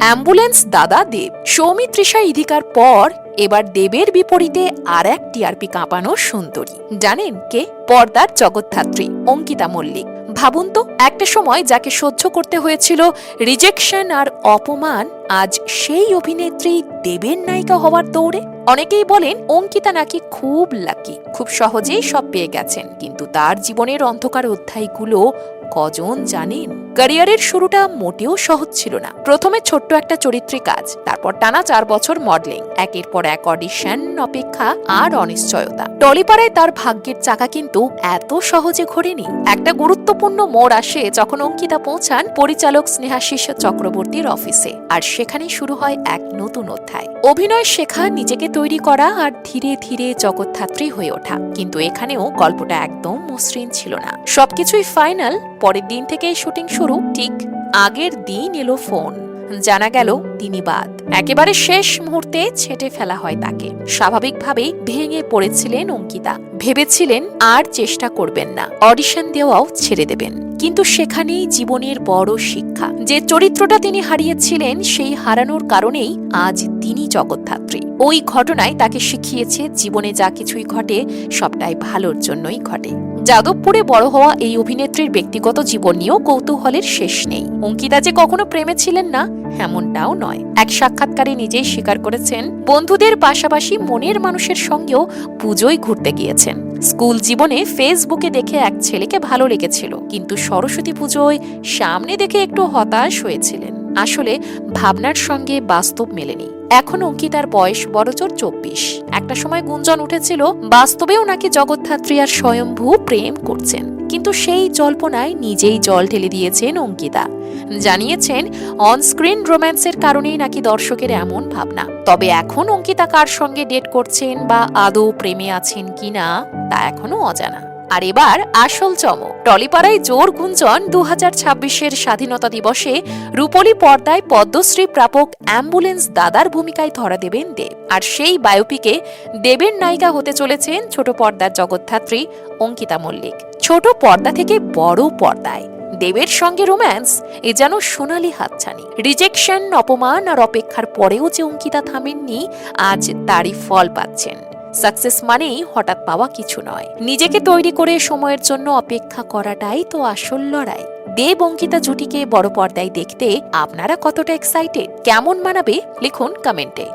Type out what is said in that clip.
Ambulance দাদা দেব। সৌমিত্রিষা ইধিকার পর এবার দেবের বিপরীতে আর এক টিআরপি কাঁপানো সুন্দরী। জানেন কে? পর্দার জগৎধাত্রী অঙ্কিতা মল্লিক। ভাবুন তো, একটা সময় যাকে সহ্য করতে হয়েছিল রিজেকশন আর অপমান, আজ সেই অভিনেত্রী দেবের নায়িকা হওয়ার দৌড়ে। অনেকেই বলেন অঙ্কিতা নাকি খুব লাকি, খুব সহজেই সব পেয়ে গেছেন, কিন্তু তার জীবনের অন্ধকার অধ্যায়গুলো কজন জানেন? ক্যারিয়ারের শুরুটা মোটেও সহজ ছিল না। প্রথমে ছোট্ট একটা চরিত্রে কাজ, তারপর টানা 4 বছর মডেলিং, একের পর এক অডিশন, অপেক্ষা আর অনিশ্চয়তা। টলিপাড়ায় তার ভাগ্যের চাকা কিন্তু এত সহজে ঘোরেনি। একটা গুরুত্বপূর্ণ মোড় আসে যখন অঙ্কিতা পৌঁছান পরিচালক স্নেহাশিস চক্রবর্তীর অফিসে, আর সেখানেই শুরু হয় এক নতুন অধ্যায়। অভিনয় শেখা, নিজেকে তৈরি করা আর ধীরে ধীরে জগৎধাত্রী হয়ে ওঠা। কিন্তু এখানেও গল্পটা একদম মসৃণ ছিল না। সবকিছুই ফাইনাল। পরের দিন থেকেই শুটিং শুরু। ঠিক আগের দিন এলো ফোন, জানা গেল তিনি বাদ। একেবারে শেষ মুহূর্তে ছেটে ফেলা হয় তাকে। স্বাভাবিকভাবেই ভেঙে পড়েছিলেন অঙ্কিতা। ভেবেছিলেন আর চেষ্টা করবেন না, অডিশন দেওয়াও ছেড়ে দেবেন। কিন্তু সেখানেই জীবনের বড় শিক্ষা। যে চরিত্রটা তিনি হারিয়েছিলেন, সেই হারানোর কারণেই আজ তিনি জগৎধাত্রী। ওই ঘটনায় তাকে শিখিয়েছে জীবনে যা কিছুই ঘটে সবটাই ভালোর জন্যই ঘটে। যাদবপুরে বড় হওয়া এই অভিনেত্রীর ব্যক্তিগত জীবন নিয়েও কৌতূহলের শেষ নেই। অঙ্কিতা যে কখনো প্রেমে ছিলেন না এমনটাও নয়। এক সাক্ষাৎকারে নিজেই স্বীকার করেছেন, বন্ধুদের পাশাপাশি মনের মানুষের সঙ্গেও পুজোয় ঘুরতে গিয়েছেন। স্কুল জীবনে ফেসবুকে দেখে এক ছেলেকে ভালো লেগেছিল, কিন্তু সরস্বতী পুজোয় সামনে দেখে একটু হতাশ হয়েছিলেন। আসলে ভাবনার সঙ্গে বাস্তব মেলেনি। এখন অঙ্কিতার বয়স বড়জোর 24। একটা সময় গুঞ্জন উঠেছিল বাস্তবেও নাকি জগৎধাত্রী আর স্বয়ম্ভু প্রেম করছেন, কিন্তু সেই জল্পনায় নিজেই জল ঢেলে দিয়েছেন অঙ্কিতা। জানিয়েছেন অনস্ক্রিন রোম্যান্সের কারণেই নাকি দর্শকের এমন ভাবনা। তবে এখন অঙ্কিতা কার সঙ্গে ডেট করছেন বা আদৌ প্রেমে আছেন কিনা তা এখনো অজানা। আর এবার আসল চমক। টলিপাড়ায় জোর গুঞ্জন 2026-এর স্বাধীনতা দিবসে রূপলী পর্দায় পদ্মশ্রী প্রাপক অ্যাম্বুলেন্স দাদার ভূমিকায় ধরা দেবেন দেব। আর সেই বায়োপিকে দেবের নায়িকা হতে চলেছেন ছোট পর্দার জগৎধাত্রী অঙ্কিতা মল্লিক। ছোট পর্দা থেকে বড় পর্দায় দেবের সঙ্গে রোম্যান্স, এ যেন সোনালি হাতছানি। রিজেকশন, অপমান আর অপেক্ষার পরেও যে অঙ্কিতা থামেননি, আজ তারই ফল পাচ্ছেন। সাকসেস মানেই হঠাৎ পাওয়া কিছু নয়। নিজেকে তৈরি করে সময়ের জন্য অপেক্ষা করাটাই তো আসল লড়াই। দেব অঙ্কিতা জুটিকে বড় পর্দায় দেখতে আপনারা কতটা এক্সাইটেড? কেমন মানাবে লিখুন কমেন্টে।